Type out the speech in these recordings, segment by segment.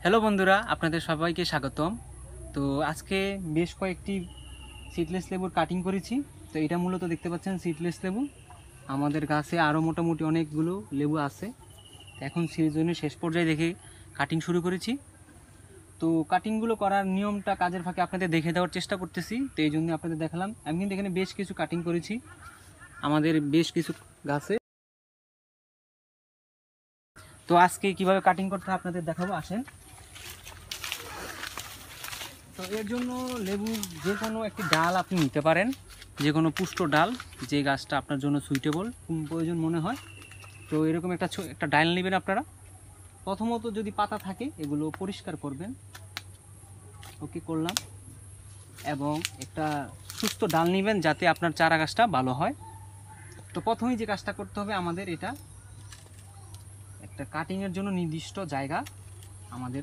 Hello বন্ধুরা, আপনাদের সবাইকে স্বাগতম। তো আজকে বেশ কয়েকটি সিডলেস লেবুর কাটিং করেছি। তো এটা মূলত দেখতে পাচ্ছেন সিডলেস লেবু। আমাদের গাছে আরও মোটামুটি অনেকগুলো লেবু আছে। এখন সিজনের শেষ পর্যায়ে দেখে কাটিং শুরু করেছি। তো কাটিংগুলো করার নিয়মটা কাজের ফাঁকে আপনাদের দেখে দেওয়ার চেষ্টা করতেছি। তো এই জন্য আপনাদের দেখালাম। আমি কিন্তু এখানে বেশ কিছু কাটিং করেছি আমাদের বেশ কিছু গাছে। তো আজকে কিভাবে কাটিং করতে হয় আপনাদের দেখাবো, আসেন। তো এর জন্য লেবুর যে কোনো একটি ডাল আপনি নিতে পারেন, যে কোনো পুষ্ট ডাল, যে গাছটা আপনার জন্য সুইটেবল প্রয়োজন মনে হয়। তো এরকম একটা ডাল নেবেন আপনারা। প্রথমত যদি পাতা থাকে এগুলো পরিষ্কার করবেন, ওকে করলাম। এবং একটা সুস্থ ডাল নেবেন যাতে আপনার চারা গাছটা ভালো হয়। তো প্রথমেই যে কাজটা করতে হবে আমাদের, এটা একটা কাটিংয়ের জন্য নির্দিষ্ট জায়গা আমাদের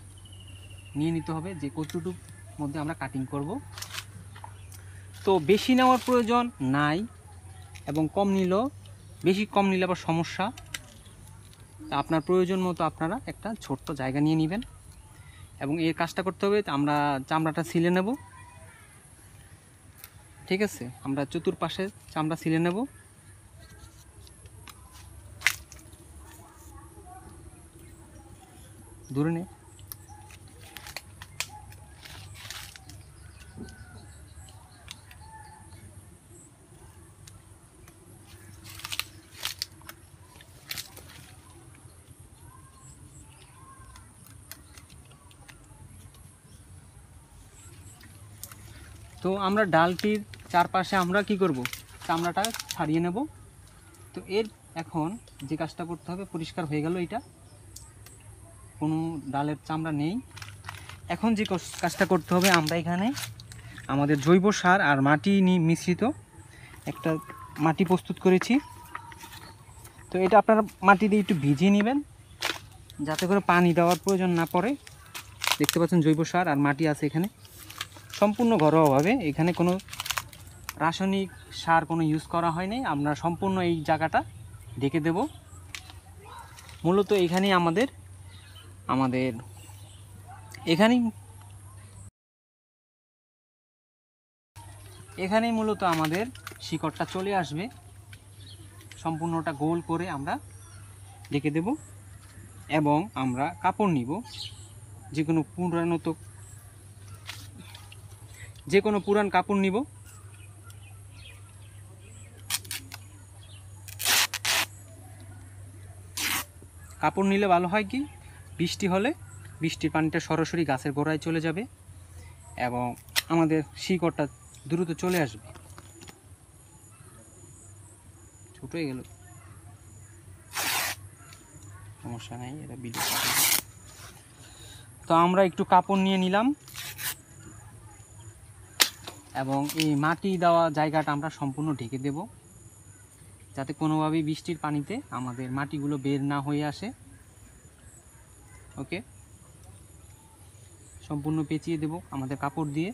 নিয়ে নিতে হবে, যে কতটুকুর মধ্যে আমরা কাটিং করব। তো বেশি নেওয়ার প্রয়োজন নাই, এবং কম নিলে আবার সমস্যা। তা আপনার প্রয়োজন মতো আপনারা একটা ছোট্ট জায়গা নিয়ে নেবেন। এবং এই কাজটা করতে হবে, আমরা চামড়াটা ছিলে নেব। ঠিক আছে, আমরা চতুর্পাশে চামড়া ছিলে নেব। দূরে নে। তো আমরা ডালটির চারপাশে আমরা কি করব, চামড়াটা ছাড়িয়ে নেব। তো এখন যে কাজটা করতে হবে, পরিষ্কার হয়ে গেল, এটা কোনো ডালের চামড়া নেই। এখন যে কাজটা করতে হবে, আমরা এখানে আমাদের জৈব সার আর মাটি মিশ্রিত একটা মাটি প্রস্তুত করেছি। তো এটা আপনারা মাটি দিয়ে একটু ভিজিয়ে নেবেন, যাতে করে পানি দেওয়ার প্রয়োজন না পড়ে। দেখতে পাচ্ছেন জৈব সার আর মাটি আছে এখানে, সম্পূর্ণ ঘরোয়াভাবে। এখানে কোনো রাসায়নিক সার কোনো ইউজ করা হয়নি। আমরা সম্পূর্ণ এই জায়গাটা ঢেকে দেব। মূলত এখানেই এখানেই মূলত আমাদের শিকড়টা চলে আসবে। সম্পূর্ণটা গোল করে আমরা ঢেকে দেব। এবং আমরা কাপড় নিব, যে কোনো পুরান কাপড় নিব। কাপড় নিলে ভালো হয় কি, বৃষ্টি হলে বৃষ্টির পানিটা সরাসরি গাছের গোড়ায় চলে যাবে এবং আমাদের শিকড়টা দ্রুত চলে আসবে। ছোট হয়ে গেল, সমস্যা নাই, এটা ভিডিও। তো আমরা একটু কাপড় নিয়ে নিলাম এবং এই মাটি দেওয়া জায়গাটা আমরা সম্পূর্ণ ঢেকে দেব, যাতে কোনোভাবেই বৃষ্টির পানিতে আমাদের মাটিগুলো বের না হয়ে আসে। ওকে, সম্পূর্ণ পেঁচিয়ে দেব আমাদের কাপড় দিয়ে,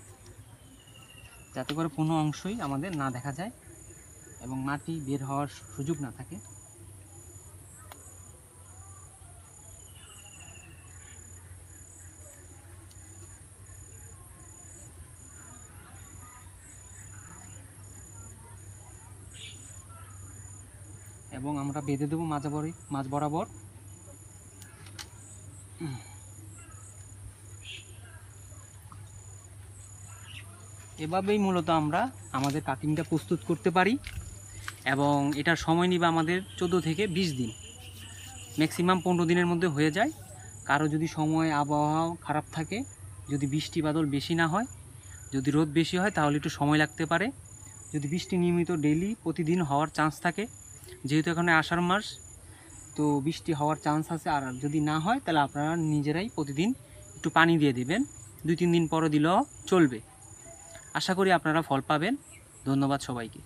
যাতে করে কোনো অংশই আমাদের না দেখা যায় এবং মাটি বের হওয়ার সুযোগ না থাকে। এবং আমরা বেঁধে দেবো মাঝ বরাবর। এভাবেই মূলত আমরা আমাদের কাটিংটা প্রস্তুত করতে পারি। এবং এটার সময় নিবে আমাদের 14 থেকে 20 দিন, ম্যাক্সিমাম 15 দিনের মধ্যে হয়ে যায়। কারো যদি সময় আবহাওয়া খারাপ থাকে, যদি বৃষ্টি বাদল বেশি না হয়, যদি রোদ বেশি হয়, তাহলে একটু সময় লাগতে পারে। যদি বৃষ্টি নিয়মিত ডেইলি প্রতিদিন হওয়ার চান্স থাকে, যেহেতু এখানে আষাঢ় মাস, তো বৃষ্টি হওয়ার চান্স আছে। আর যদি না হয়, তাহলে আপনারা নিজেরাই প্রতিদিন একটু পানি দিয়ে দিবেন, 2-3 দিন পরে দিলেও চলবে। আশা করি আপনারা ফল পাবেন। ধন্যবাদ সবাইকে।